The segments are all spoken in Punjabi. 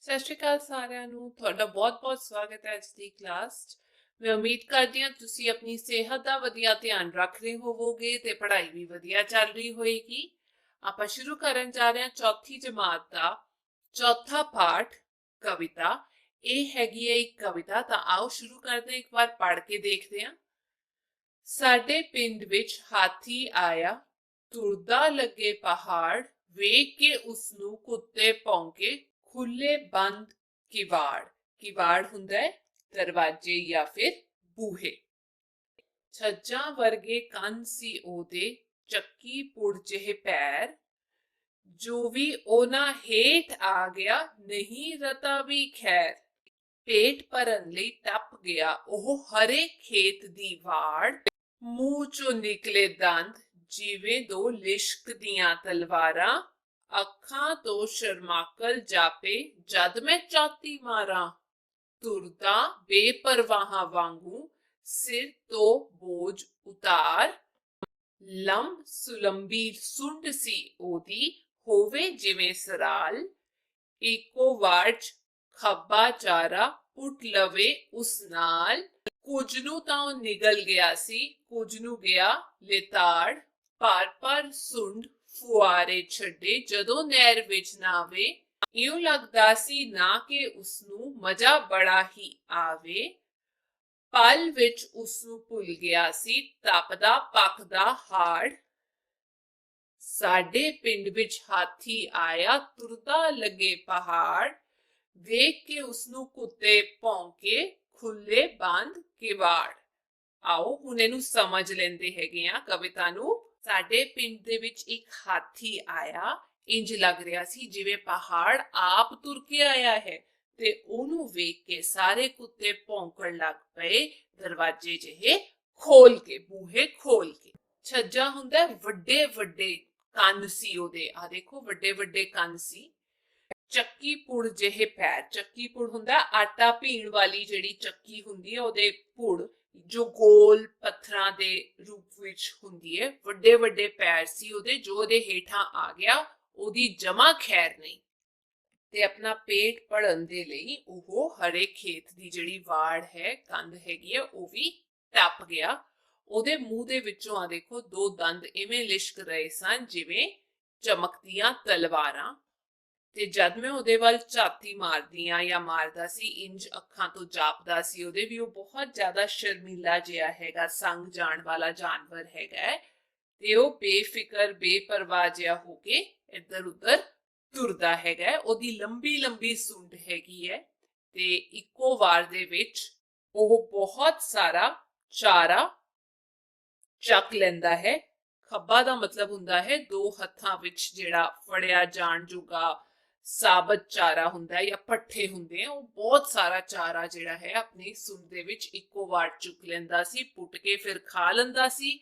ਸਤਿ ਸ਼੍ਰੀ ਅਕਾਲ ਸਾਰਿਆਂ ਨੂੰ ਤੁਹਾਡਾ ਬਹੁਤ-ਬਹੁਤ ਸਵਾਗਤ ਹੈ ਅੱਜ ਦੀ ਕਲਾਸ 'ਚ। ਮੈਂ ਉਮੀਦ ਕਰਦੀ ਹਾਂ ਤੁਸੀਂ ਆਪਣੀ ਸਿਹਤ ਦਾ ਵਧੀਆ ਧਿਆਨ ਰੱਖ ਰਹੇ ਹੋਵੋਗੇ ਤੇ ਪੜ੍ਹਾਈ ਵੀ ਵਧੀਆ ਚੱਲ ਰਹੀ ਹੋਏਗੀ। ਆਪਾਂ ਸ਼ੁਰੂ ਕਰਨ ਜਾ ਰਹੇ ਹਾਂ ਚੌਥੀ ਜਮਾਤ ਦਾ ਚੌਥਾ ਪਾਠ ਕਵਿਤਾ। ਇਹ ਹੈਗੀ ਹੈ ਇੱਕ ਕਵਿਤਾ, ਤਾਂ ਆਓ ਸ਼ੁਰੂ ਕਰਦੇ ਹਾਂ, ਇੱਕ ਵਾਰ ਪੜ੍ਹ ਕੇ ਦੇਖਦੇ ਹਾਂ। ਸਾਡੇ ਪਿੰਡ ਵਿੱਚ ਹਾਥੀ ਆਇਆ, ਤੁਰਦਾ ਲੱਗੇ ਪਹਾੜ, ਵੇਖ ਕੇ ਉਸਨੂੰ ਕੁੱਤੇ ਭੌਂਕੇ, ਖੁੱਲੇ ਬੰਦ ਕਿਵਾੜ। ਕਿਵਾੜ ਹੁੰਦਾ ਹੈ ਦਰਵਾਜ਼ੇ ਜਾਂ ਫਿਰ ਬੂਹੇ। ਛੱਜਾਂ ਵਰਗੇ ਕੰਨ ਸੀ ਉਹਦੇ, ਚੱਕੀ ਪੁੜ ਜਿਹੇ ਪੈਰ, ਜੋ ਵੀ ਉਹਨਾਂ ਹੇਠ ਆ ਗਿਆ, ਨਹੀਂ ਰਤਾ ਵੀ ਖੈਰ। ਪੇਟ ਭਰਨ ਲਈ ਟੱਪ ਗਿਆ ਉਹ ਹਰੇ ਖੇਤ ਦੀ ਵਾੜ, ਮੂੰਹ ਚੋਂ ਨਿਕਲੇ ਦੰਦ ਜਿਵੇਂ ਦੋ ਲਿਸ਼ਕਦੀਆਂ ਤਲਵਾਰਾਂ, ਅੱਖਾਂ ਤੋਂ ਸ਼ਰਮਾਕਲ ਜਾਪੇ ਜਦ ਮੈਂ ਝਾਤੀ ਮਾਰਾਂ। ਤੁਰਦਾ ਬੇਪਰਵਾਹਾਂ ਵਾਂਗੂ ਸਿਰ ਤੋਂ ਬੋਝ ਉਤਾਰ, ਲੰਮ ਸੁਲੰਬੀ ਸੁੰਡ ਸੀ ਉਹਦੀ, ਹੋਵੇ ਜਿਵੇਂ ਸਰਾਲ, ਇੱਕੋ ਵਾਰ 'ਚ ਖੱਬਾ ਚਾਰਾ ਪੁੱਟ ਲਵੇ ਉਸ ਨਾਲ। ਕੁਝ ਨੂੰ ਤਾਂ ਉਹ ਨਿਗਲ ਗਿਆ ਸੀ, ਕੁਝ ਨੂੰ ਗਿਆ ਲਿਤਾੜ, ਪਰ ਸੁੰਡ ਫੁਆਰੇ ਛੱਡੇ ਜਦੋਂ ਨਹਿਰ ਵਿੱਚ ਨਾਵੇ, ਇਉਂ ਲੱਗਦਾ ਸੀ ਨਾ ਕਿ ਉਸਨੂੰ ਮਜ਼ਾ ਬੜਾ ਹੀ ਆਵੇ। ਪਲ ਵਿੱਚ ਉਸਨੂੰ ਭੁੱਲ ਗਿਆ ਸੀ ਤਪਦਾ ਪੱਕਦਾ ਹਾੜ। ਸਾਡੇ ਪਿੰਡ ਵਿੱਚ ਹਾਥੀ ਆਇਆ, ਤੁਰਦਾ ਲੱਗੇ ਪਹਾੜ, ਵੇਖ ਕੇ ਉਸਨੂੰ ਕੁੱਤੇ ਭੌਂਕੇ, ਖੁੱਲੇ ਬੰਦ ਕਿਵਾੜ। ਆਓ ਹੁਣ ਇਹਨੂੰ ਸਮਝ ਲੈਂਦੇ ਹੈਗੇ ਆ ਕਵਿਤਾ ਨੂੰ। ਸਾਡੇ ਪਿੰਡ ਦੇ ਵਿੱਚ ਇੱਕ ਹਾਥੀ ਆਇਆ, ਇੰਜ ਲੱਗ ਰਿਹਾ ਸੀ ਜਿਵੇਂ ਪਹਾੜ ਆਪ ਤੁਰ ਕੇ ਆਇਆ ਹੈ, ਤੇ ਉਹਨੂੰ ਵੇਖ ਕੇ ਸਾਰੇ ਕੁੱਤੇ ਭੌਂਕਣ ਲੱਗ ਪਏ, ਦਰਵਾਜ਼ੇ ਜਿਹੇ ਖੋਲ ਕੇ, ਬੂਹੇ ਖੋਲ ਕੇ। ਛੱਜਾ ਹੁੰਦਾ ਵੱਡੇ ਵੱਡੇ ਕੰਨ ਸੀ ਉਹਦੇ, ਆ ਦੇਖੋ ਵੱਡੇ ਵੱਡੇ ਕੰਨ ਸੀ। ਚੱਕੀ ਪੁੜ ਜਿਹੇ ਪੈਰ, ਚੱਕੀ ਪੁੜ ਹੁੰਦਾ ਆਟਾ ਪੀਣ ਵਾਲੀ ਜਿਹੜੀ ਚੱਕੀ ਹੁੰਦੀ ਹੈ ਉਹਦੇ ਪੁੜ, ਜੋ ਗੋਲ ਪੱਥਰਾਂ ਦੇ ਰੂਪ ਵਿੱਚ ਹੁੰਦੀ ਹੈ। ਵੱਡੇ ਵੱਡੇ ਪੈਰ ਸੀ ਉਹਦੇ, ਜੋ ਉਹਦੇ ਹੇਠਾਂ ਆ ਗਿਆ ਉਹਦੀ ਜਮਾ ਖੈਰ ਨਹੀਂ। ਤੇ ਆਪਣਾ ਪੇਟ ਭਰਨ ਦੇ ਲਈ ਉਹ ਹਰੇ ਖੇਤ ਦੀ ਜਿਹੜੀ ਵਾੜ ਹੈ, ਕੰਧ ਹੈਗੀ ਹੈ, ਉਹ ਵੀ ਟੱਪ ਗਿਆ। ਉਹਦੇ ਮੂੰਹ ਦੇ ਵਿੱਚੋਂ ਆ ਦੇਖੋ ਦੋ ਦੰਦ ਇਵੇਂ ਲਿਸ਼ਕ ਰਹੇ ਸਨ ਜਿਵੇਂ ਚਮਕਦੀਆਂ ਤਲਵਾਰਾਂ। ਤੇ ਜਦ ਮੈਂ ਉਹਦੇ ਵੱਲ ਝਾਤੀ ਮਾਰਦੀ ਆ ਜਾਂ ਮਾਰਦਾ ਸੀ, ਇੰਜ ਅੱਖਾਂ ਤੋਂ ਜਾਪਦਾ ਸੀ ਉਹਦੇ ਵੀ ਉਹ ਬਹੁਤ ਜ਼ਿਆਦਾ ਸ਼ਰਮੀਲਾ ਜਿਹਾ ਹੈਗਾ, ਸੰਗ ਜਾਣ ਵਾਲਾ ਜਾਨਵਰ ਹੈਗਾ, ਤੇ ਉਹ ਬੇਫਿਕਰ ਬੇਪਰਵਾਹ ਜਿਹਾ ਹੋ ਕੇ ਇੱਧਰ ਉੱਧਰ ਤੁਰਦਾ ਹੈਗਾ। ਉਹਦੀ ਲੰਬੀ ਲੰਬੀ ਸੁੰਡ ਹੈਗੀ ਹੈ ਤੇ ਇੱਕੋ ਵਾਰ ਦੇ ਵਿੱਚ ਉਹ ਬਹੁਤ ਸਾਰਾ ਚਾਰਾ ਚੱਕ ਲੈਂਦਾ ਹੈ। ਖੱਬਾ ਦਾ ਮਤਲਬ ਹੁੰਦਾ ਹੈ ਦੋ ਹੱਥਾਂ ਵਿੱਚ ਜਿਹੜਾ ਫੜਿਆ ਜਾਣ ਜੋਗਾ ਸਾਬਤ ਚਾਰਾ ਹੁੰਦਾ ਹੈ ਜਾਂ ਪੱਠੇ ਹੁੰਦੇ ਆ। ਉਹ ਬਹੁਤ ਸਾਰਾ ਚਾਰਾ ਜਿਹੜਾ ਹੈ ਆਪਣੀ ਸੁੰਡ ਦੇ ਵਿੱਚ ਇੱਕੋ ਵਾਰ ਚੁੱਕ ਲੈਂਦਾ ਸੀ, ਪੁੱਟ ਕੇ ਫਿਰ ਖਾ ਲੈਂਦਾ ਸੀ।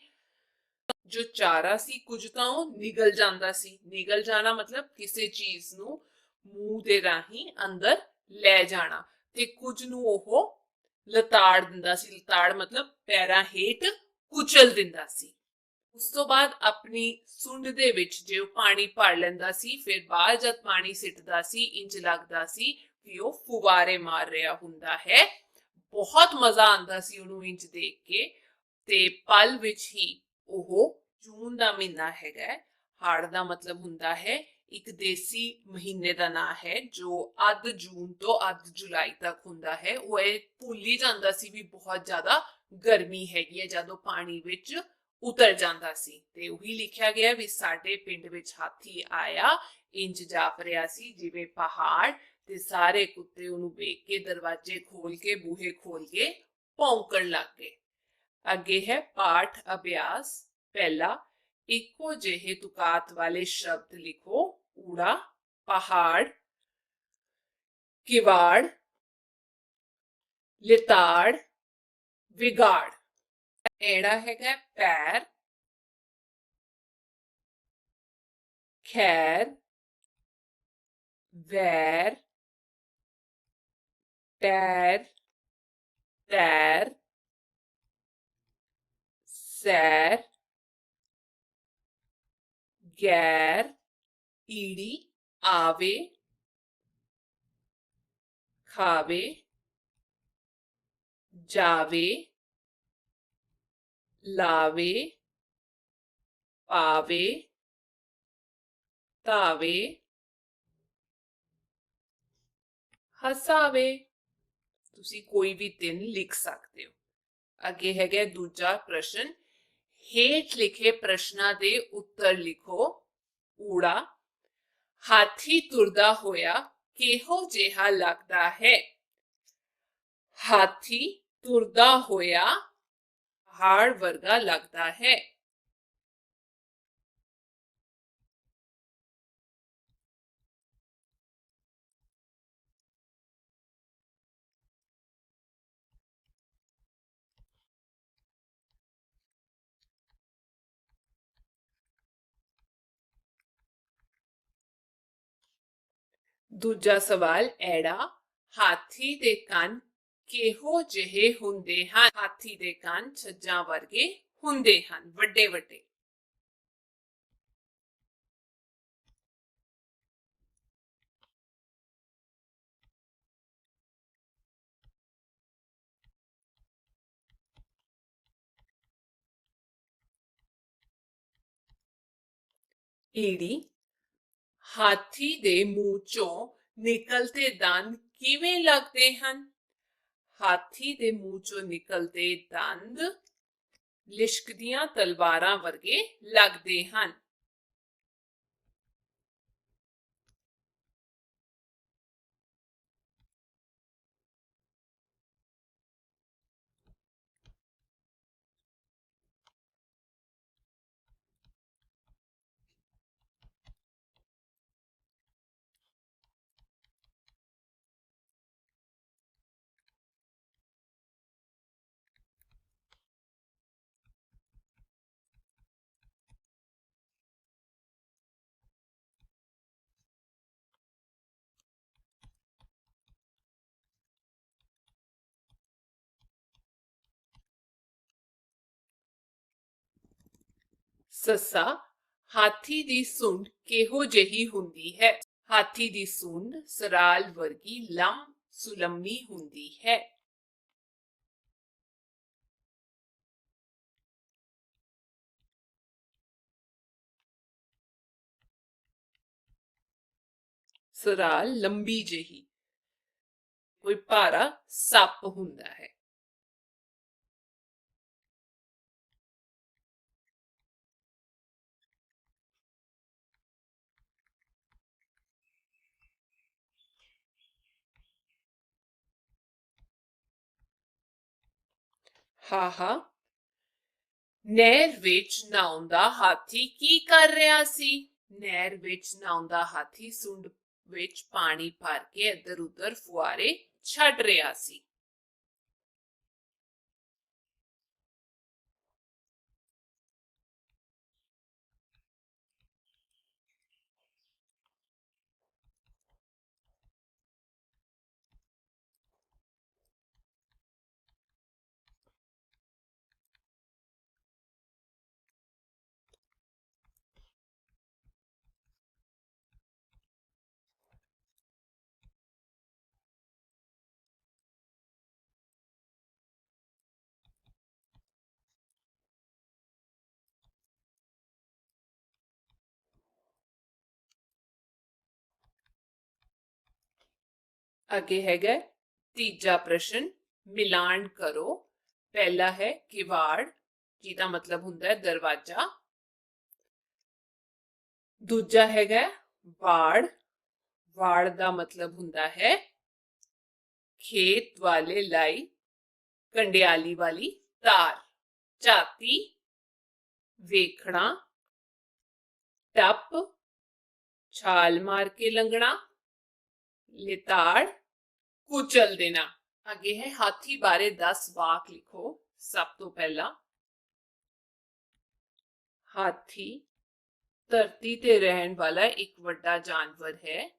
ਜੋ ਚਾਰਾ ਸੀ ਕੁਝ ਤਾਂ ਉਹ ਨਿਗਲ ਜਾਂਦਾ ਸੀ। ਨਿਗਲ ਜਾਣਾ ਮਤਲਬ ਕਿਸੇ ਚੀਜ਼ ਨੂੰ ਮੂੰਹ ਦੇ ਰਾਹੀਂ ਅੰਦਰ ਲੈ ਜਾਣਾ, ਤੇ ਕੁਝ ਨੂੰ ਉਹ ਲਤਾੜ ਦਿੰਦਾ ਸੀ। ਲਤਾੜ ਮਤਲਬ ਪੈਰਾਂ ਹੇਠ ਕੁਚਲ ਦਿੰਦਾ ਸੀ। ਉਸ ਤੋਂ ਬਾਅਦ ਆਪਣੀ ਸੁੰਡ ਦੇ ਵਿੱਚ ਜੇ ਉਹ ਪਾਣੀ ਭਰ ਲੈਂਦਾ ਸੀ, ਫਿਰ ਬਾਹਰ ਜਦ ਪਾਣੀ ਸਿੱਟਦਾ ਸੀ, ਇੰਜ ਲੱਗਦਾ ਸੀ ਕਿ ਉਹ ਫੁਵਾਰੇ ਮਾਰ ਰਿਹਾ ਹੁੰਦਾ ਹੈ। ਬਹੁਤ ਮਜ਼ਾ ਆਉਂਦਾ ਸੀ ਉਹਨੂੰ ਇੰਜ ਦੇਖ ਕੇ। ਤੇ ਪਲ ਵਿੱਚ ਹੀ ਉਹ, ਜੂਨ ਦਾ ਮਹੀਨਾ ਹੈਗਾ, ਹਾੜ ਦਾ ਮਤਲਬ ਹੁੰਦਾ ਹੈ ਇੱਕ ਦੇਸੀ ਮਹੀਨੇ ਦਾ ਨਾਂ ਹੈ ਜੋ ਅੱਧ ਜੂਨ ਤੋਂ ਅੱਧ ਜੁਲਾਈ ਤੱਕ ਹੁੰਦਾ ਹੈ। ਉਹ ਇਹ ਭੁੱਲ ਹੀ ਜਾਂਦਾ ਸੀ ਵੀ ਬਹੁਤ ਜ਼ਿਆਦਾ ਗਰਮੀ ਹੈਗੀ ਹੈ ਜਦੋਂ ਪਾਣੀ ਵਿੱਚ ਉਤਰ ਜਾਂਦਾ ਸੀ। ਤੇ ਉਹੀ ਲਿਖਿਆ ਗਿਆ ਵੀ ਸਾਡੇ ਪਿੰਡ ਵਿੱਚ ਹਾਥੀ ਆਇਆ, ਇੰਜ ਜਾਪ ਰਿਹਾ ਸੀ ਜਿਵੇਂ ਪਹਾੜ, ਤੇ ਸਾਰੇ ਕੁੱਤੇ ਉਹਨੂੰ ਵੇਖ ਕੇ ਦਰਵਾਜ਼ੇ ਖੋਲ ਕੇ ਬੂਹੇ ਖੋਲ ਕੇ ਭੌਂਕਣ ਲੱਗ ਗਏ। ਅੱਗੇ ਹੈ ਪਾਠ ਅਭਿਆਸ। ਪਹਿਲਾ, ਇੱਕੋ ਜਿਹੇ ਤੁਕਾਤ ਵਾਲੇ ਸ਼ਬਦ ਲਿਖੋ। ਊੜਾ, ਪਹਾੜ, ਕਿਵਾੜ, ਲਿਤਾੜ, ਵਿਗਾੜ। ਐੜਾ ਹੈਗਾ ਪੈਰ, ਖੈਰ, ਵੈਰ, ਪੈਰ, ਤੈਰ, ਸੈਰ, ਗੈਰ, ਈੜੀ, ਆਵੇ, खावे, जावे, लावे, पावे, तावे, हसावे। ਤੁਸੀਂ ਕੋਈ ਵੀ ਤਿੰਨ ਲਿਖ ਸਕਦੇ ਹੋ। ਅੱਗੇ ਹੈਗਾ ਦੂਜਾ ਪ੍ਰਸ਼ਨ। ਹੇਠ ਲਿਖੇ ਪ੍ਰਸ਼ਨਾਂ ਦੇ ਉੱਤਰ ਲਿਖੋ। ਊੜਾ, ਹਾਥੀ ਤੁਰਦਾ ਹੋਇਆ ਕਿਹੋ ਜਿਹਾ ਲੱਗਦਾ ਹੈ? ਹਾਥੀ ਤੁਰਦਾ ਹੋਇਆ ਪਹਾੜ ਵਰਗਾ ਲੱਗਦਾ ਹੈ। ਦੂਜਾ ਸਵਾਲ ਐੜਾ, ਹਾਥੀ ਦੇ ਕੰਨ ਕਿਹੋ ਜਿਹੇ ਹੁੰਦੇ ਹਨ? ਹਾਥੀ ਦੇ ਕੰਨ ਛੱਜਾਂ ਵਰਗੇ ਹੁੰਦੇ ਹਨ, ਵੱਡੇ ਵੱਡੇ। ਈੜੀ, ਹਾਥੀ ਦੇ ਮੂੰਹ ਚੋਂ ਨਿਕਲਦੇ ਦੰਦ ਕਿਵੇਂ ਲੱਗਦੇ ਹਨ? ਹਾਥੀ ਦੇ ਮੂੰਹ ਚੋਂ ਨਿਕਲਦੇ ਦੰਦ ਲਿਸ਼ਕਦੀਆਂ ਤਲਵਾਰਾਂ ਵਰਗੇ ਲੱਗਦੇ ਹਨ। ਸੱਸਾ, ਹਾਥੀ ਦੀ ਸੁੰਡ ਕਿਹੋ ਜਿਹੀ ਹੁੰਦੀ ਹੈ? ਹਾਥੀ ਦੀ ਸੁੰਡ ਸਰਾਲ ਵਰਗੀ ਸੁਲੰਮੀ ਹੁੰਦੀ ਹੈ। ਸਰਾਲ ਲੰਬੀ ਜਿਹੀ, ਕੋਈ ਭਾਰਾ ਸੱਪ ਹੁੰਦਾ ਹੈ। ਹਾਹਾ, ਨਹਿਰ ਵਿੱਚ ਨਹਾਉਂਦਾ ਹਾਥੀ ਕੀ ਕਰ ਰਿਹਾ ਸੀ? ਨਹਿਰ ਵਿੱਚ ਨਹਾਉਂਦਾ ਹਾਥੀ ਸੁੰਡ ਵਿੱਚ ਪਾਣੀ ਭਰ ਕੇ ਇੱਧਰ ਉੱਧਰ ਫੁਆਰੇ ਛੱਡ ਰਿਹਾ ਸੀ। ਅੱਗੇ ਹੈਗਾ ਤੀਜਾ ਪ੍ਰਸ਼ਨ। ਮਿਲਾਨ ਕਰੋ। ਪਹਿਲਾ ਹੈ ਕਿਵਾੜ, ਜਿਹਦਾ ਮਤਲਬ ਹੁੰਦਾ ਹੈ ਦਰਵਾਜ਼ਾ। ਦੂਜਾ ਹੈਗਾ ਵਾੜ, ਵਾੜ ਦਾ ਮਤਲਬ ਹੁੰਦਾ ਹੈ ਖੇਤ ਵਾਲੇ ਲਾਈ ਕੰਡਿਆਲੀ ਵਾਲੀ ਤਾਰ। ਝਾਤੀ, ਵੇਖਣਾ। ਟੱਪ, ਛਾਲ ਮਾਰ ਕੇ ਲੰਘਣਾ। ਲਿਤਾੜ, ਕੁਚਲ ਦੇਣਾ। ਅੱਗੇ ਹੈ ਹਾਥੀ ਬਾਰੇ 10 ਵਾਕ ਲਿਖੋ। ਸਭ ਤੋਂ ਪਹਿਲਾਂ, ਹਾਥੀ ਧਰਤੀ ਤੇ ਰਹਿਣ ਵਾਲਾ ਇੱਕ ਵੱਡਾ ਜਾਨਵਰ ਹੈ।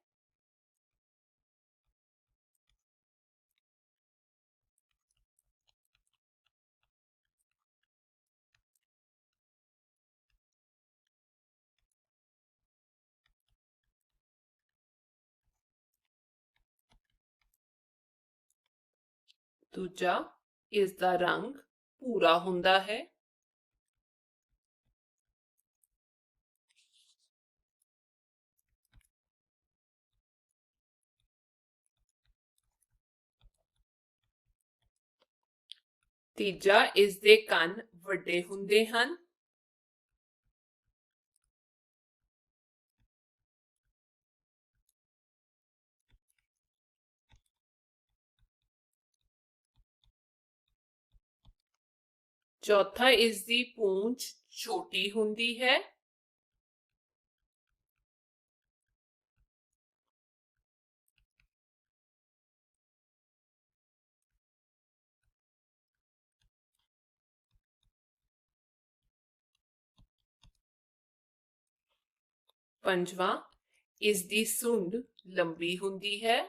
ਦੂਜਾ, ਇਸ ਦਾ ਰੰਗ ਭੂਰਾ ਹੁੰਦਾ ਹੈ। ਤੀਜਾ, ਇਸ ਦੇ ਕੰਨ ਵੱਡੇ ਹੁੰਦੇ ਹਨ। ਚੌਥਾ, ਇਸ ਦੀ ਪੂੰਛ ਛੋਟੀ ਹੁੰਦੀ ਹੈ। ਪੰਜਵਾਂ, ਇਸ ਦੀ ਸੁੰਡ ਲੰਬੀ ਹੁੰਦੀ ਹੈ।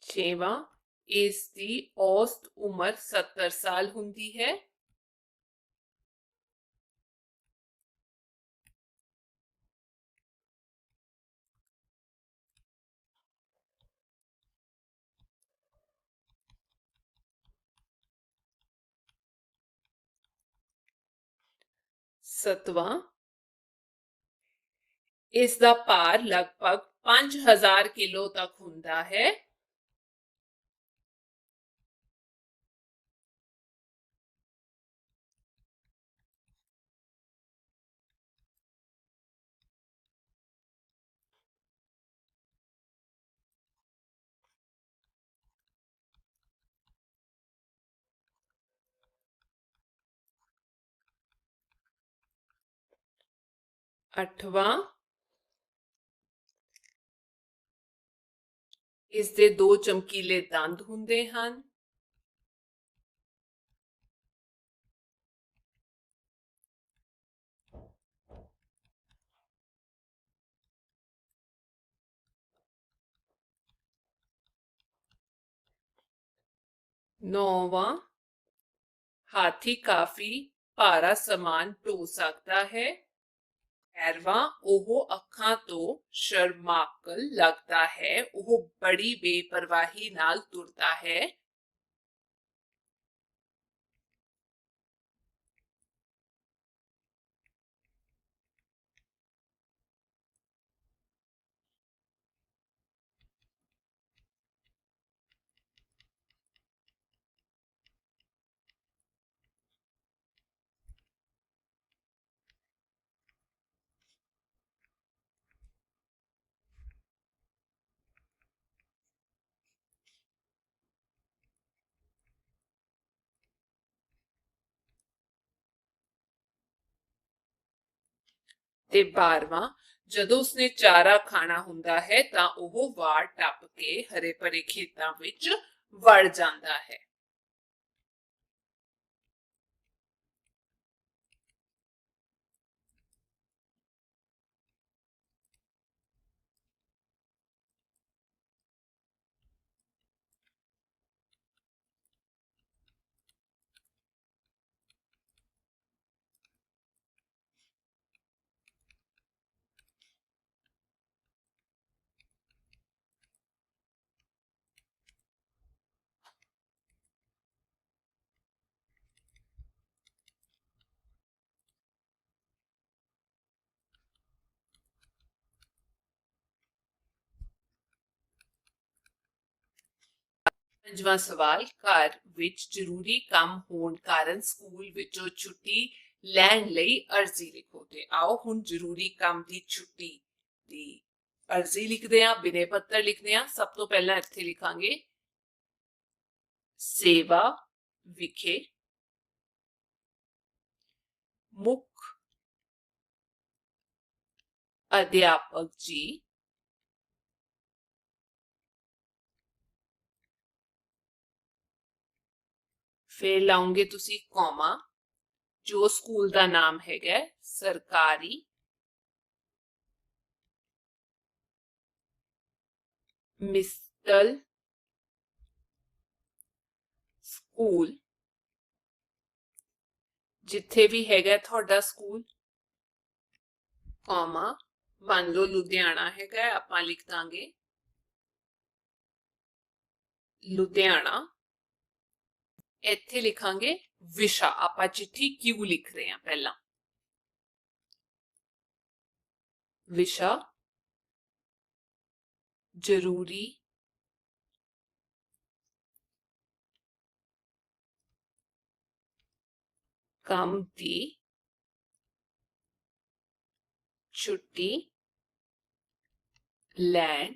ਛੇਵਾਂ, ਇਸ ਦੀ औसत ਉਮਰ 70 ਸਾਲ ਹੁੰਦੀ ਹੈ। ਸੱਤਵਾਂ, ਇਸ ਦਾ ਭਾਰ ਲਗਭਗ 5000 ਕਿਲੋ ਤੱਕ ਹੁੰਦਾ ਹੈ। ਅੱਠਵਾਂ, ਇਸ ਦੇ ਦੋ ਚਮਕੀਲੇ ਦੰਦ ਹੁੰਦੇ ਹਨ। ਨੌਵਾਂ, ਹਾਥੀ ਕਾਫੀ ਭਾਰਾ ਸਮਾਨ ਢੋ ਸਕਦਾ ਹੈ। 11ਵਾਂ, ਉਹ ਅੱਖਾਂ ਤੋਂ ਸ਼ਰਮਾਕਲ ਲੱਗਦਾ ਹੈ। ਉਹ ਬੜੀ ਬੇਪਰਵਾਹੀ ਨਾਲ ਤੁਰਦਾ ਹੈ। ਤੇ 12ਵਾਂ, ਜਦੋਂ ਉਸਨੇ ਚਾਰਾ ਖਾਣਾ ਹੁੰਦਾ ਹੈ ਤਾਂ ਉਹ ਵਾੜ ਟੱਪ ਕੇ ਹਰੇ ਭਰੇ ਖੇਤਾਂ ਵਿੱਚ ਵੜ ਜਾਂਦਾ ਹੈ। ਪੰਜਵਾਂ ਸਵਾਲ, ਘਰ ਵਿੱਚ ਜ਼ਰੂਰੀ ਕੰਮ ਹੋਣ ਕਾਰਨ ਸਕੂਲ ਵਿੱਚੋਂ ਛੁੱਟੀ ਲੈਣ ਲਈ ਅਰਜ਼ੀ ਲਿਖੋ। ਤੇ ਆਓ ਹੁਣ ਜ਼ਰੂਰੀ ਕੰਮ ਦੀ ਛੁੱਟੀ ਦੀ ਅਰਜ਼ੀ ਲਿਖਦੇ ਹਾਂ, ਬਿਨੇ ਪੱਤਰ ਲਿਖਦੇ ਹਾਂ। ਸਭ ਤੋਂ ਪਹਿਲਾਂ ਇੱਥੇ ਲਿਖਾਂਗੇ ਸੇਵਾ ਵਿਖੇ ਮੁੱਖ ਅਧਿਆਪਕ ਜੀ ਫਿਰ ਲਾਉਂਗੇ ਤੁਸੀਂ ਕੌਮਾ, ਜੋ ਸਕੂਲ ਦਾ ਨਾਮ ਹੈਗਾ ਸਰਕਾਰੀ ਮਿਸਟਲ ਸਕੂਲ, ਜਿੱਥੇ ਵੀ ਹੈਗਾ ਤੁਹਾਡਾ ਸਕੂਲ, ਕੌਮਾ, ਮੰਨ ਲਓ ਲੁਧਿਆਣਾ ਹੈਗਾ, ਆਪਾਂ ਲਿਖ ਦਾਂਗੇ ਲੁਧਿਆਣਾ। ਇੱਥੇ ਲਿਖਾਂਗੇ ਵਿਸ਼ਾ, ਆਪਾਂ ਚਿੱਠੀ ਕਿਉਂ ਲਿਖ ਰਹੇ ਹਾਂ ਪਹਿਲਾਂ। ਵਿਸ਼ਾ ਜ਼ਰੂਰੀ ਕੰਮ ਦੀ ਛੁੱਟੀ ਲੈਣ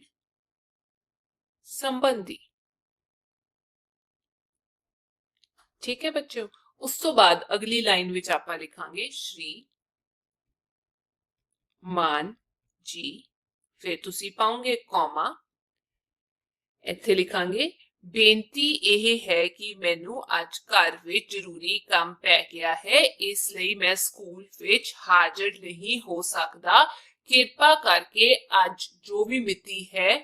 ਸੰਬੰਧੀ। ਠੀਕ ਹੈ ਬੱਚਿਓ। ਉਸ ਤੋਂ ਬਾਅਦ ਅਗਲੀ ਲਾਈਨ ਵਿੱਚ ਆਪਾਂ ਲਿਖਾਂਗੇ ਸ਼੍ਰੀ ਮਾਨ ਜੀ, ਫਿਰ ਤੁਸੀਂ ਪਾਉਂਗੇ ਕੌਮਾ। ਇੱਥੇ ਲਿਖਾਂਗੇ ਬੇਨਤੀ ਇਹ ਹੈ ਕਿ ਮੈਨੂੰ ਅੱਜ ਘਰ ਵਿੱਚ ਜ਼ਰੂਰੀ ਕੰਮ ਪੈ ਗਿਆ ਹੈ, ਇਸ ਲਈ ਮੈਂ ਸਕੂਲ ਵਿੱਚ ਹਾਜ਼ਰ ਨਹੀਂ ਹੋ ਸਕਦਾ। ਕਿਰਪਾ ਕਰਕੇ ਅੱਜ ਜੋ ਵੀ ਮਿਤੀ ਹੈ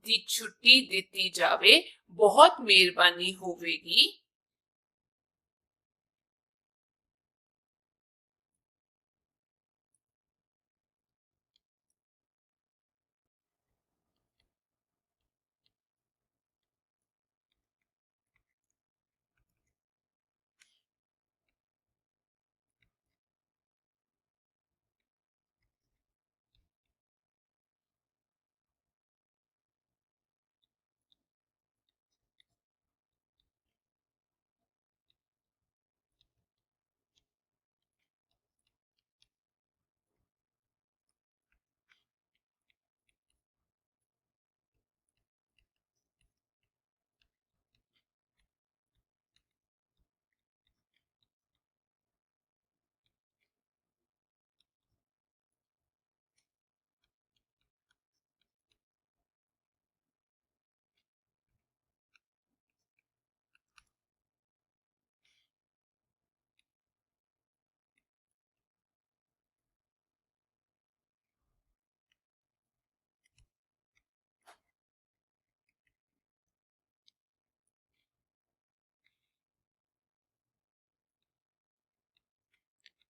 ਦੀ ਛੁੱਟੀ ਦਿੱਤੀ ਜਾਵੇ, ਬਹੁਤ ਮਿਹਰਬਾਨੀ ਹੋਵੇਗੀ।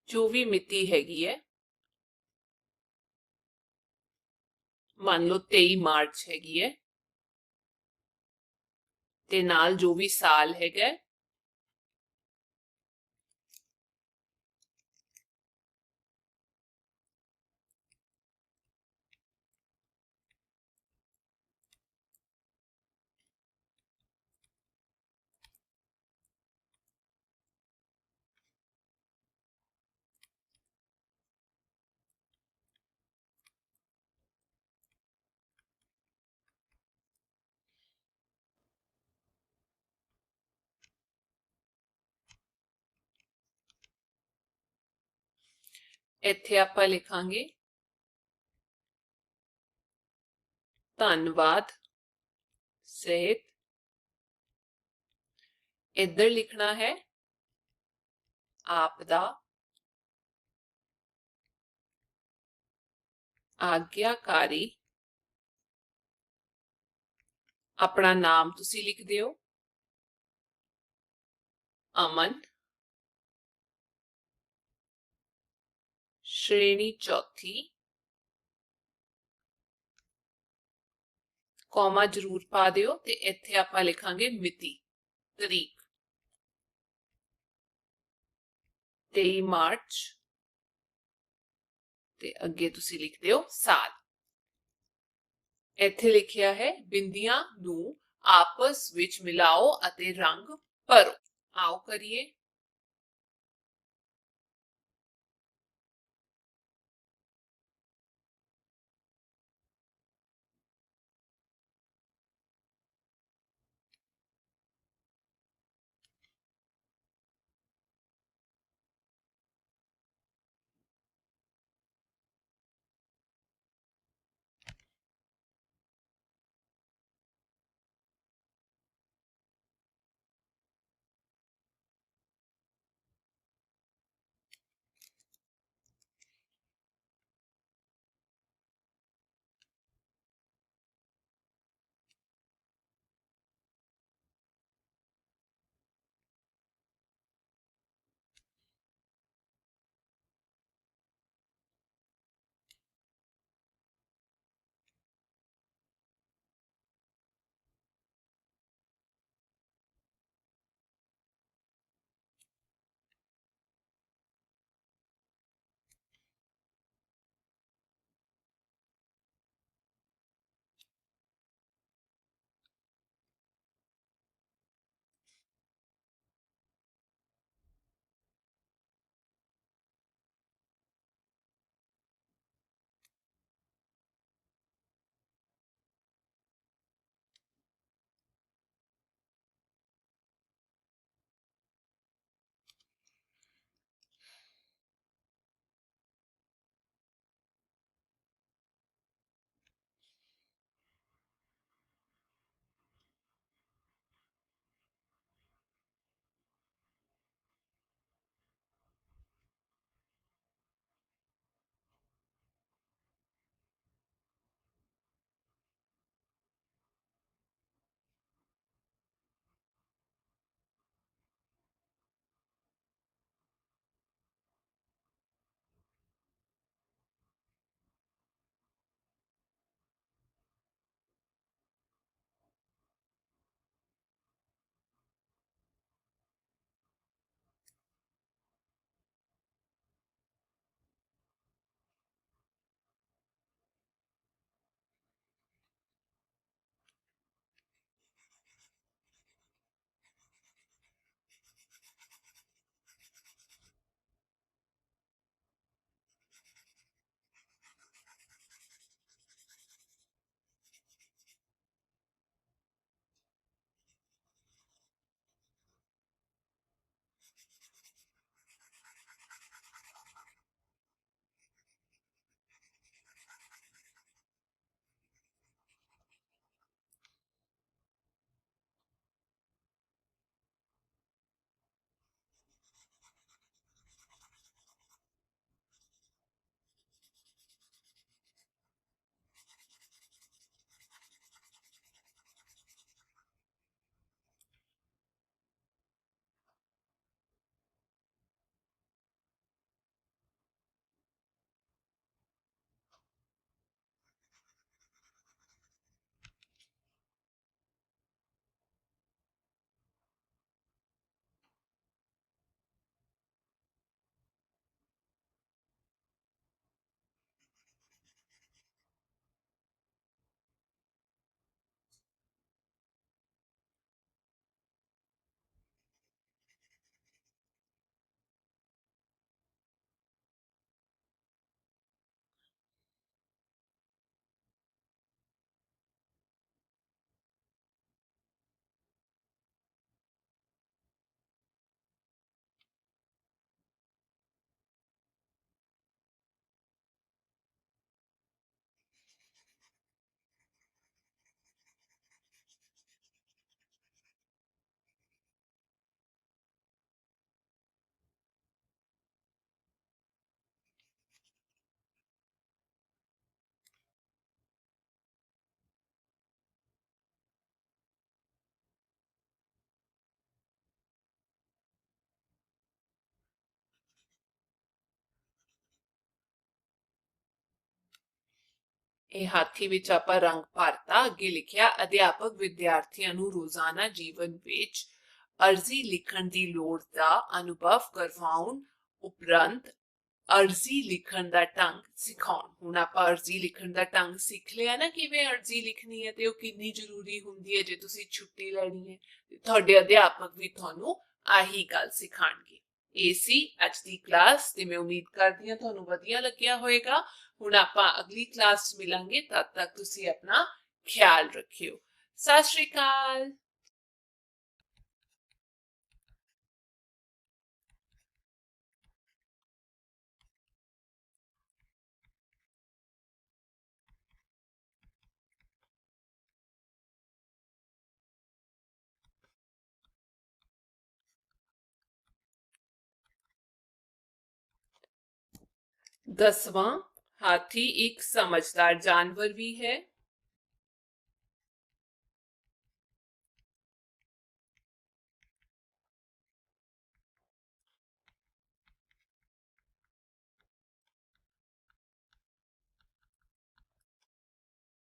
ਜੋ ਵੀ ਮਿਤੀ ਹੈਗੀ ਹੈ, ਮੰਨ ਲਓ 23 ਮਾਰਚ ਹੈਗੀ ਹੈ, ਤੇ ਨਾਲ ਜੋ ਵੀ ਸਾਲ ਹੈਗਾ, ਇੱਥੇ ਆਪਾਂ ਲਿਖਾਂਗੇ ਧੰਨਵਾਦ ਸਹਿਤ। ਇੱਧਰ ਲਿਖਣਾ ਹੈ ਆਪ ਦਾ ਆਗਿਆਕਾਰੀ। ਆਪਣਾ ਨਾਮ ਤੁਸੀਂ ਲਿਖ ਦਿਓ, ਅਮਨ, ਸ਼੍ਰੇਣੀ ਚੌਥੀ, ਕੌਮਾ ਜ਼ਰੂਰ ਪਾ ਦਿਓ, ਤੇ ਇੱਥੇ ਆਪਾਂ ਲਿਖਾਂਗੇ ਮਿਤੀ, ਤਰੀਕ 23 ਮਾਰਚ, ਤੇ ਅੱਗੇ ਤੁਸੀਂ ਲਿਖ ਦਿਓ ਸਾਲ। ਇੱਥੇ ਲਿਖਿਆ ਹੈ ਬਿੰਦੀਆਂ ਨੂੰ ਆਪਸ ਵਿੱਚ ਮਿਲਾਓ ਅਤੇ ਰੰਗ ਭਰੋ। ਆਓ ਕਰੀਏ। ਇਹ ਹਾਥੀ ਵਿੱਚ ਆਪਾਂ ਰੰਗ ਭਰਤਾ। ਅੱਗੇ ਲਿਖਿਆ ਅਧਿਆਪਕ ਵਿਦਿਆਰਥੀਆਂ ਨੂੰ ਰੋਜ਼ਾਨਾ ਜੀਵਨ ਵਿੱਚ ਅਰਜ਼ੀ ਲਿਖਣ ਦੀ ਲੋੜ ਦਾ ਅਨੁਭਵ ਕਰਵਾਉਣ ਉਪਰੰਤ ਅਰਜ਼ੀ ਲਿਖਣ ਦਾ ਢੰਗ ਸਿਖਾਉਣ। ਹੁਣ ਆਪਾਂ ਅਰਜ਼ੀ ਲਿਖਣ ਦਾ ਢੰਗ ਸਿੱਖ ਲਿਆ ਨਾ, ਕਿਵੇਂ ਅਰਜ਼ੀ ਲਿਖਣੀ ਹੈ ਤੇ ਉਹ ਕਿੰਨੀ ਜ਼ਰੂਰੀ ਹੁੰਦੀ ਹੈ ਜੇ ਤੁਸੀਂ ਛੁੱਟੀ ਲੈਣੀ ਹੈ। ਤੁਹਾਡੇ ਅਧਿਆਪਕ ਵੀ ਤੁਹਾਨੂੰ ਆਹੀ ਗੱਲ ਸਿਖਾਣਗੇ। ਇਹ ਸੀ ਅੱਜ ਦੀ ਕਲਾਸ ਤੇ ਮੈਂ ਉਮੀਦ ਕਰਦੀ ਹਾਂ ਤੁਹਾਨੂੰ ਵਧੀਆ ਲੱਗਿਆ ਹੋਵੇਗਾ। ਹੁਣ ਆਪਾਂ ਅਗਲੀ ਕਲਾਸ 'ਚ ਮਿਲਾਂਗੇ, ਤਦ ਤੱਕ ਤੁਸੀਂ ਆਪਣਾ ਖਿਆਲ ਰੱਖਿਓ। ਸਤਿ ਸ਼੍ਰੀ ਅਕਾਲ। 10वां, हाथी एक समझदार जानवर भी है।